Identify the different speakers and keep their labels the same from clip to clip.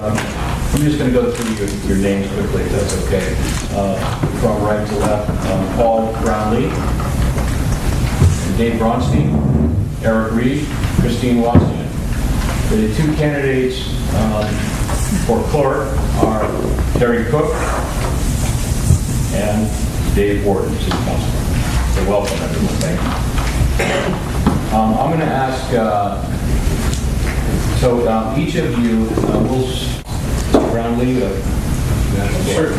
Speaker 1: I'm just going to go through your names quickly, if that's okay. From right to left, Paul Brownlee, Dave Bronstein, Eric Reed, Christine Wastian. The two candidates for clerk are Terry Cook and Dave Wharton, City Councilor. So welcome, everyone. Thank you. I'm going to ask, each of you will Brownlee.
Speaker 2: Sure.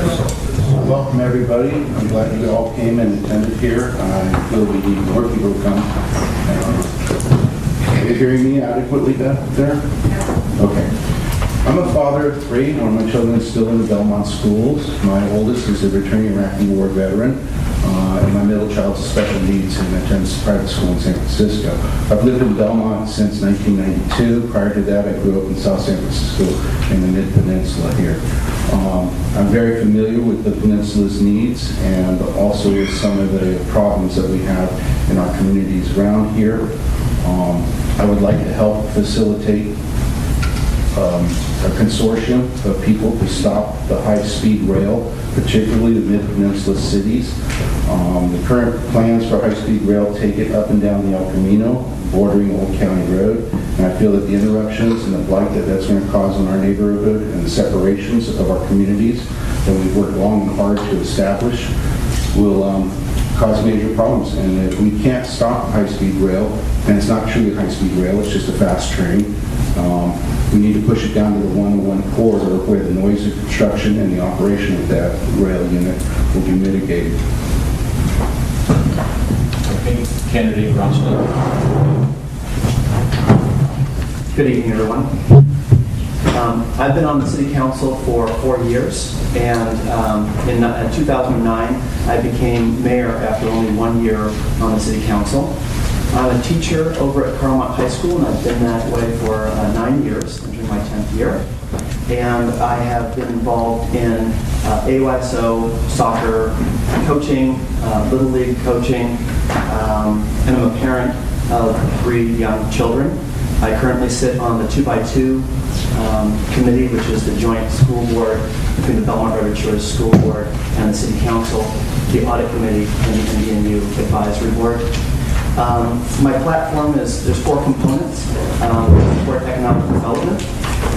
Speaker 2: Welcome, everybody. I'm glad you all came and attended here. I feel we need more people to come. Are you hearing me adequately there? Okay. I'm a father of three. One of my children is still in the Belmont schools. My oldest is a returning Iraqi war veteran, and my middle child's a special needs and attends private school in San Francisco. I've lived in Belmont since 1992. Prior to that, I grew up in South San Francisco in the Mid-Peninsula here. I'm very familiar with the peninsula's needs and also with some of the problems that we have in our communities around here. I would like to help facilitate a consortium of people to stop the high-speed rail, particularly the Mid-Peninsula cities. The current plans for high-speed rail take it up and down the El Camino, bordering Old County Road, and I feel that the interruptions and the blight that that's going to cause in our neighborhood and the separations of our communities that we've worked long and hard to establish will cause major problems. And if we can't stop high-speed rail, and it's not truly high-speed rail, it's just a fast train, we need to push it down to the 101 corridor where the noise of construction and the operation of that rail unit will be mitigated.
Speaker 1: Okay, candidate Bronstein.
Speaker 3: Good evening, everyone. I've been on the City Council for 4 years, and in 2009, I became mayor after only 1 year on the City Council. I'm a teacher over at Carmont High School, and I've been that way for 9 years, entering my 10th year. And I have been involved in AYSO, soccer, coaching, Little League coaching, and I'm a parent of 3 young children. I currently sit on the 2x2 committee, which is the joint school board between the Belmont River Shores School Board and the City Council, the audit committee, and the NDNU advisory board. My platform is, there's 4 components. Support economic development,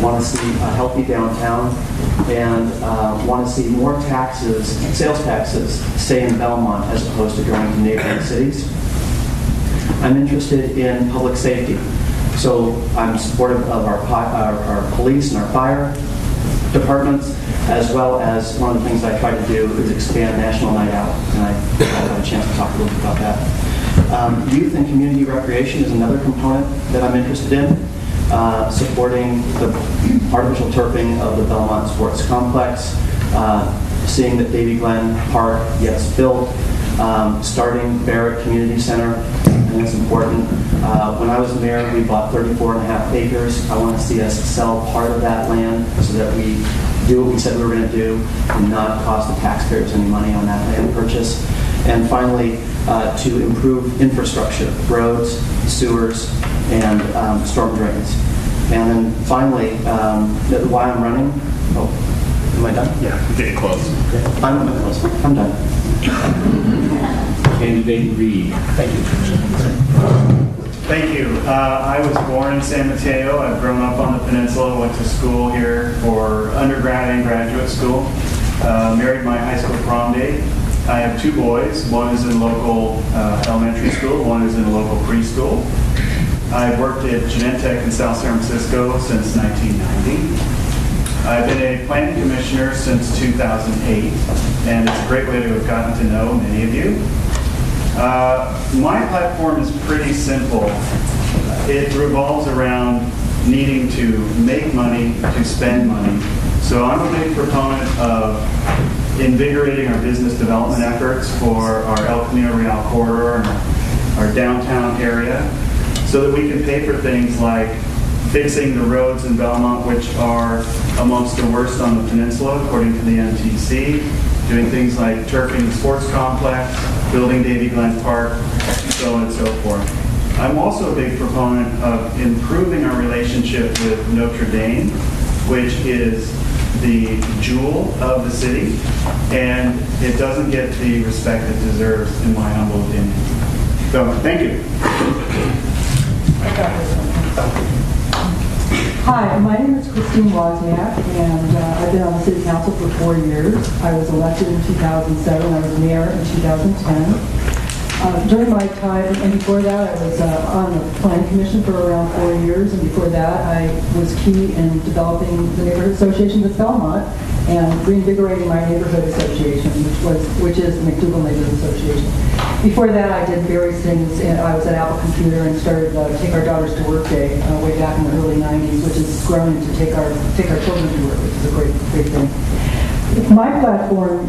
Speaker 3: want to see a healthy downtown, and want to see more taxes, sales taxes, stay in Belmont as opposed to going to neighboring cities. I'm interested in public safety. So I'm supportive of our police and our fire departments, as well as one of the things I try to do is expand National Night Out, and I had a chance to talk a little bit about that. Youth and community recreation is another component that I'm interested in, supporting the artificial turfing of the Belmont Sports Complex, seeing that Davy Glen Park gets built, starting Barrett Community Center, and that's important. When I was mayor, we bought 34.5 acres. I want to see us sell part of that land so that we do what we said we were going to do and not cost the taxpayers any money on that land purchase. And finally, to improve infrastructure, roads, sewers, and storm drains. And then finally, why I'm running. Oh, am I done?
Speaker 4: Yeah, we're getting close.
Speaker 3: Okay. I'm close. I'm done.
Speaker 1: Candidate Reed.
Speaker 3: Thank you.
Speaker 4: Thank you. I was born in San Mateo. I've grown up on the peninsula, went to school here for undergrad and graduate school. Married my high school prom date. I have 2 boys. One is in local elementary school, one is in local preschool. I've worked at Genentech in South San Francisco since 1990. I've been a planning commissioner since 2008, and it's a great way to have gotten to know many of you. My platform is pretty simple. It revolves around needing to make money to spend money. So I'm a big proponent of invigorating our business development efforts for our El Camino Real corridor and our downtown area so that we can pay for things like fixing the roads in Belmont, which are amongst the worst on the peninsula, according to the MTC, doing things like turfing the sports complex, building Davy Glen Park, so on and so forth. I'm also a big proponent of improving our relationship with Notre Dame which is the jewel of the city, and it doesn't get the respect it deserves, in my humble opinion. So, thank you.
Speaker 5: Hi, my name is Christine Wozniak, and I've been on the City Council for 4 years. I was elected in 2007. I was mayor in 2010. During my time, and before that, I was on the Planning Commission for around 4 years, and before that, I was key in developing the neighborhood associations of Belmont and reinvigorating my neighborhood association, which is the McDougal Neighborhood Association. Before that, I did various things, and I was at Apple Computer and started Take Our Daughters to Work Day way back in the early 90s, which has grown into Take Our Children to Work, which is a great thing. My platform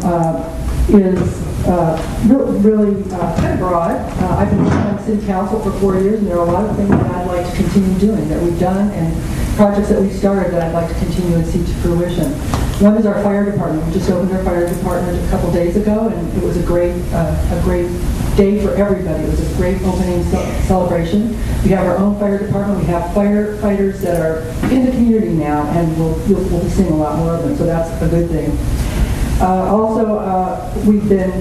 Speaker 5: is really kind of broad. I've been on City Council for 4 years, and there are a lot of things that I'd like to continue doing, that we've done, and projects that we've started that I'd like to continue and see to fruition. One is our fire department. We just opened our fire department a couple days ago, and it was a great day for everybody. It was a great opening celebration. We have our own fire department. We have firefighters that are in the community now, and we'll be seeing a lot more of them, so that's a good thing. We've been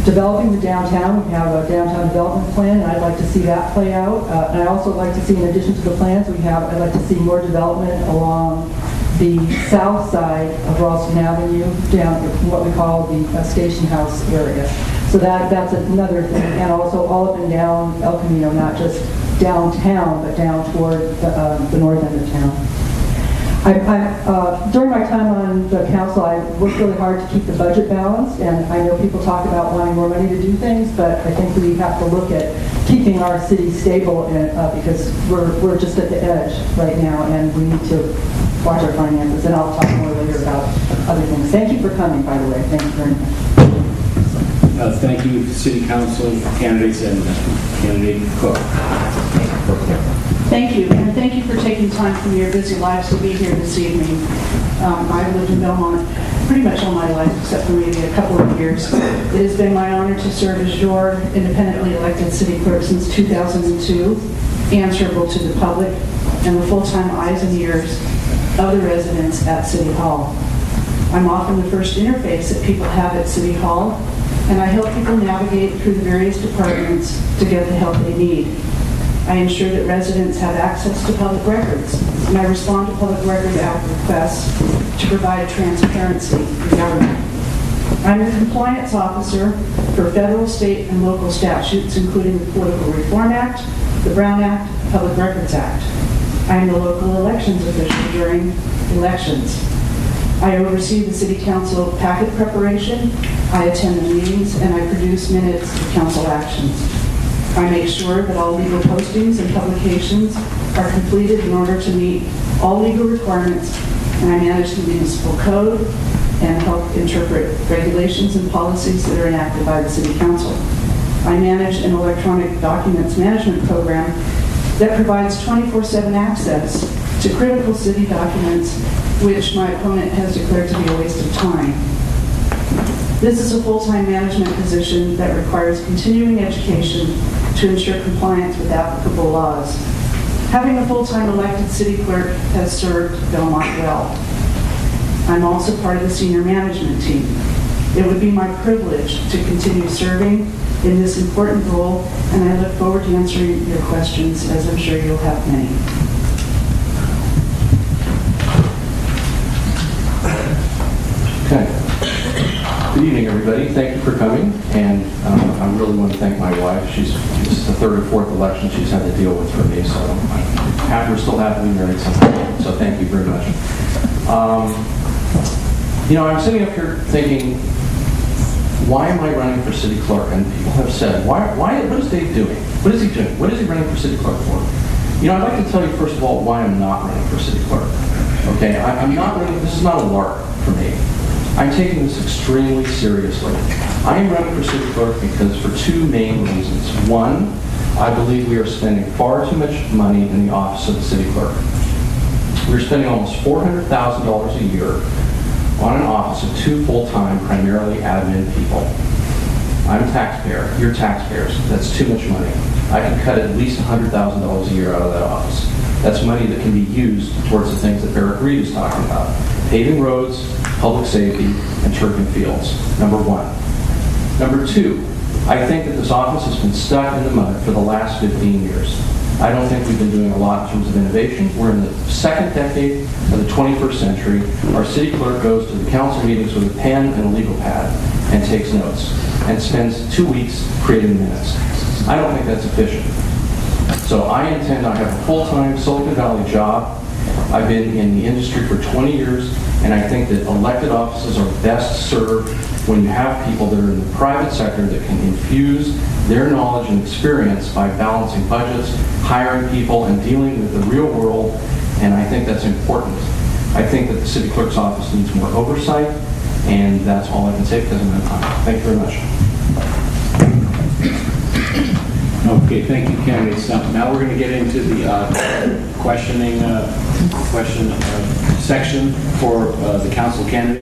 Speaker 5: developing the downtown. We have a downtown development plan, and I'd like to see that play out. And I'd also like to see, in addition to the plans we have, I'd like to see more development along the south side of Ralston Avenue, down what we call the Station House area. So that's another thing. And also all up and down El Camino, not just downtown, but down toward the north end of town. During my time on the council, I worked really hard to keep the budget balanced, and I know people talk about wanting more money to do things, but I think we have to look at keeping our city stable because we're just at the edge right now, and we need to watch our finances, and I'll talk more later about other things. Thank you for coming, by the way. Thank you very much.
Speaker 6: Thank you, City Council candidates and candidate Cook.
Speaker 7: Thank you, and thank you for taking time from your busy lives to be here this evening. I've lived in Belmont pretty much all my life, except for maybe a couple of years. It has been my honor to serve as your independently elected city clerk since 2002, answerable to the public and the full-time eyes and ears of the residents at City Hall. I'm often the first interface that people have at City Hall, and I help people navigate through the various departments to get the help they need. I ensure that residents have access to public records, and I respond to public record requests to provide transparency in government. I'm the compliance officer for federal, state, and local statutes, including the Political Reform Act, the Brown Act, Public Records Act. I am the local elections official during elections. I oversee the City Council packet preparation, I attend the meetings, and I produce minutes of council actions. I make sure that all legal postings and publications are completed in order to meet all legal requirements, and I manage the municipal code and help interpret regulations and policies that are enacted by the City Council. I manage an electronic documents management program that provides 24/7 access to critical city documents, which my opponent has declared to be a waste of time. This is a full-time management position that requires continuing education to ensure compliance with applicable laws. Having a full-time elected city clerk has served Belmont well. I'm also part of the senior management team. It would be my privilege to continue serving in this important role, and I look forward to answering your questions, as I'm sure you'll have many.
Speaker 1: Okay. Good evening, everybody. Thank you for coming, and I really want to thank my wife. This is the third or fourth election she's had to deal with for me, so we're still happily married somehow, so thank you very much. I'm sitting up here thinking, why am I running for city clerk? And people have said, what is Dave doing? What is he doing? What is he running for city clerk for? I'd like to tell you, first of all, why I'm not running for city clerk. Okay, I'm not running, this is not a lark for me. I'm taking this extremely seriously. I am running for city clerk because for two main reasons. One, I believe we are spending far too much money in the office of the city clerk. We're spending almost $400,000 a year on an office of two full-time, primarily admin people. I'm a taxpayer. You're taxpayers. That's too much money. I can cut at least $100,000 a year out of that office. That's money that can be used towards the things that Eric Reed is talking about. Paving roads, public safety, and turf and fields, number one. Number two, I think that this office has been stuck in the mud for the last 15 years. I don't think we've been doing a lot in terms of innovation. We're in the second decade of the 21st century. Our city clerk goes to the council meetings with a pen and a legal pad and takes notes and spends 2 weeks creating minutes. I don't think that's efficient. So I intend to have a full-time Silicon Valley job. I've been in the industry for 20 years, and I think that elected offices are best served when you have people that are in the private sector that can infuse their knowledge and experience by balancing budgets, hiring people, and dealing with the real world, and I think that's important. I think that the city clerk's office needs more oversight, and that's all I can say because I'm out of time. Thank you very much.
Speaker 6: Okay, thank you, candidates. Now we're going to get into the question section for the council candidate.